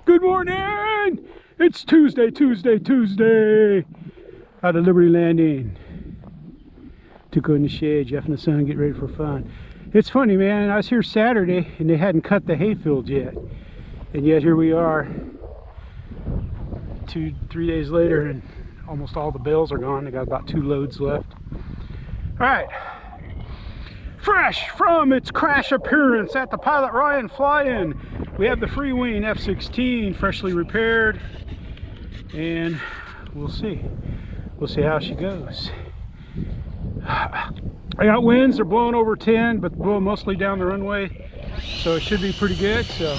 Good morning! It's Tuesday. Out of Liberty Landing. To go in the shade, Jeff and the son get ready for fun. It's funny, man. I was here Saturday and they hadn't cut the hayfield yet. And yet here we are 2-3 days later and almost all the bales are gone. They got about 2 loads left. Alright. Fresh from its crash appearance at the Pilot Ryan fly-in, we have the Freewing F-16 freshly repaired, and we'll see how she goes. I got winds, they're blowing over 10, but blowing mostly down the runway, so it should be pretty good. So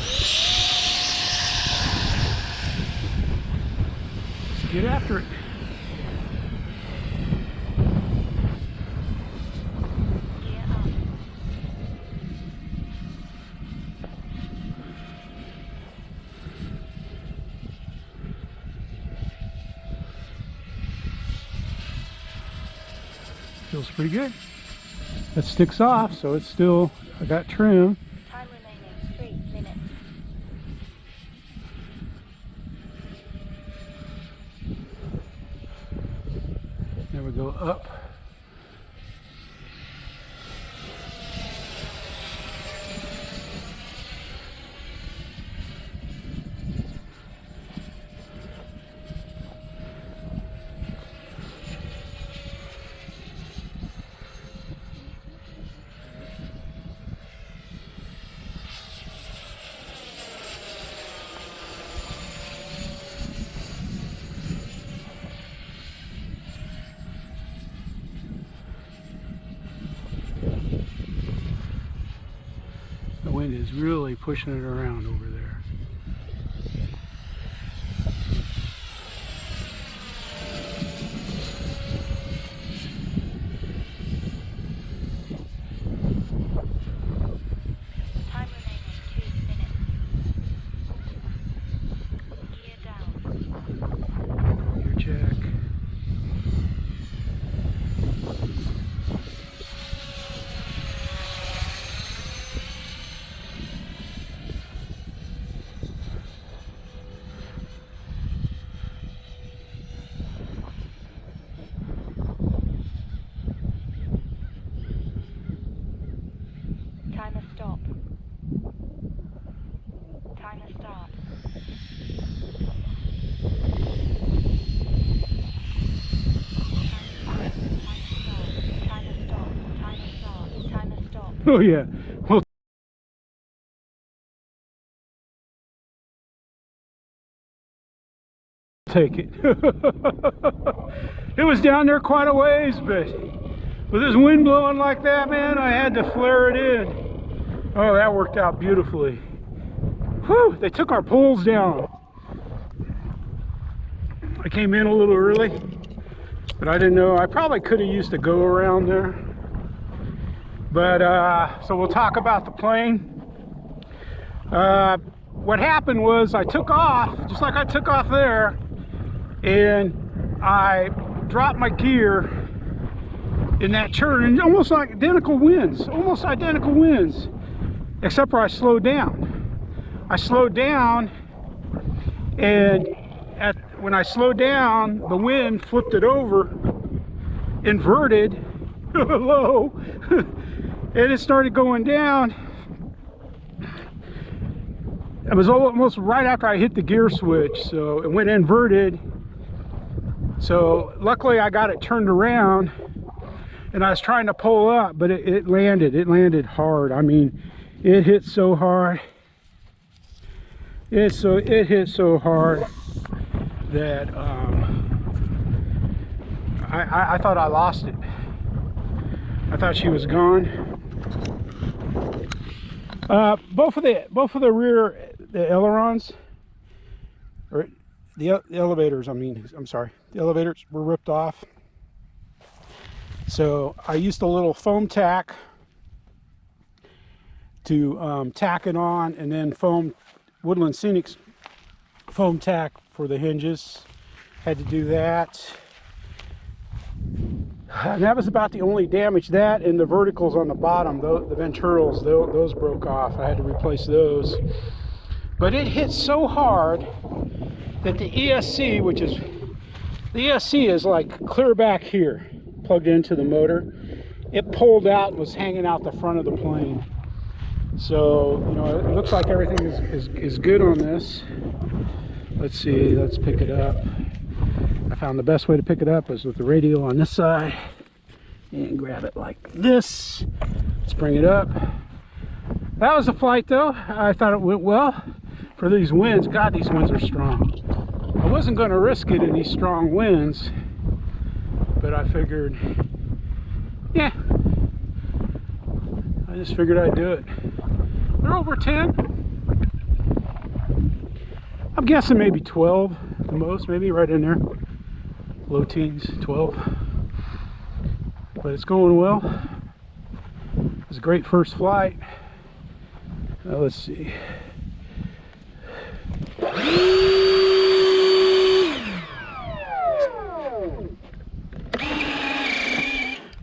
let's get after it. Feels pretty good. That sticks off, so it's still, I got trim. Time remaining 3 minutes. There we go up. The wind is really pushing it around over there. Time remaining 2 minutes. Gear down. Gear check. Timer stop. Timer start. Timer stop. Timer start. Timer stop. Oh yeah. Well, take it. It was down there quite a ways, but with this wind blowing like that, man, I had to flare it in. Oh, that worked out beautifully. Whew, they took our poles down. I came in a little early, but I didn't know. I probably could have used a go around there. But, so we'll talk about the plane. What happened was I took off, just like I took off there, and I dropped my gear in that turn, and almost like identical winds, except for I slowed down. And when I slowed down, the wind flipped it over, inverted, low, and it started going down. It was almost right after I hit the gear switch, so it went inverted. So luckily I got it turned around, and I was trying to pull up, but it landed hard. I mean, it hit so hard. It hit so hard that I thought I lost it. I thought she was gone. Both of the rear, the ailerons, or the elevators, I'm sorry, the elevators were ripped off. So I used a little foam tack to tack it on, and then Woodland Scenics foam tack for the hinges. Had to do that. And that was about the only damage. That and the verticals on the bottom, the ventricles, those broke off. I had to replace those. but it hit so hard that the ESC, the ESC is like clear back here, plugged into the motor. It pulled out, was hanging out the front of the plane. So, you know, it looks like everything is good on this. Let's see, let's pick it up. I found the best way to pick it up is with the radio on this side and grab it like this. Let's bring it up. That was a flight though. I thought it went well for these winds. God, these winds are strong. I wasn't going to risk it in these strong winds, but I figured, yeah, I just figured I'd do it. They're over 10. I'm guessing maybe 12 the most, maybe right in there. Low teens, 12. But it's going well. It was a great first flight. Let's see.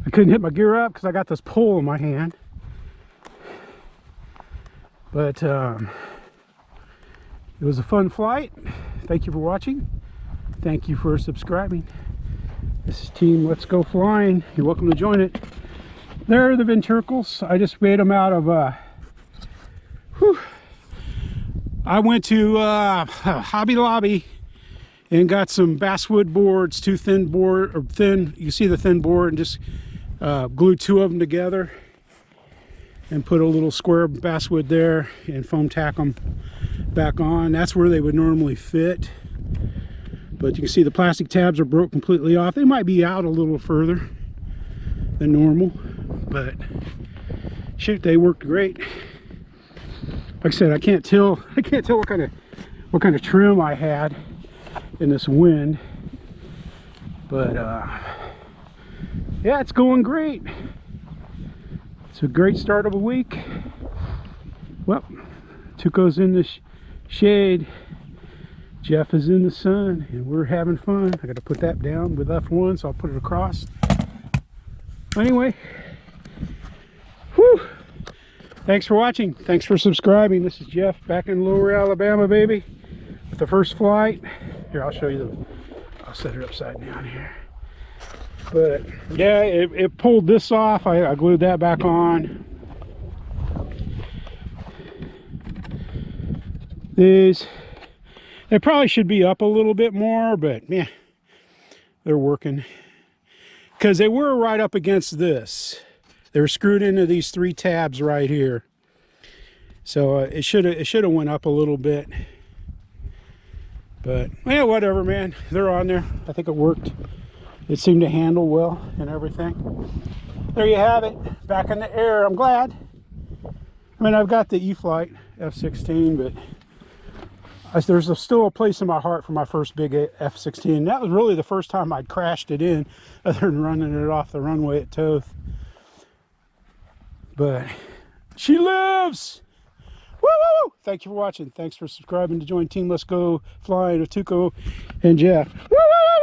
I couldn't hit my gear up because I got this pole in my hand. But it was a fun flight. Thank you for watching. Thank you for subscribing. This is Team Let's Go Flying. You're welcome to join it. There are the ventricles. I just made them out of I went to Hobby Lobby and got some basswood boards, two thin board, or thin, you see the thin board, and just glued two of them together and put a little square basswood there and foam tack them back on. That's where they would normally fit. But you can see the plastic tabs are broke completely off. They might be out a little further than normal, but shoot, they worked great. Like I said, I can't tell what kind of trim I had in this wind, but yeah, it's going great. It's a great start of a week. Well, Tuco's in the shade, Jeff is in the sun, and we're having fun. I got to put that down with F1, so I'll put it across. Anyway, whew. Thanks for watching. Thanks for subscribing. This is Jeff back in Lower Alabama, baby, with the first flight. Here, I'll show you I'll set it upside down here. But yeah, it pulled this off. I glued that back on. They probably should be up a little bit more, but yeah, they're working. Because they were right up against this. They were screwed into these three tabs right here. So it should have went up a little bit. But yeah, whatever, man. They're on there. I think it worked. It seemed to handle well and everything. There you have it. Back in the air. I'm glad. I mean, I've got the E-Flight F-16, but there's still a place in my heart for my first big F-16. That was really the first time I'd crashed it in, other than running it off the runway at Toth. But she lives! Woo woo! Thank you for watching. Thanks for subscribing to join Team Let's Go Flying with Tuco and Jeff. Woo woo!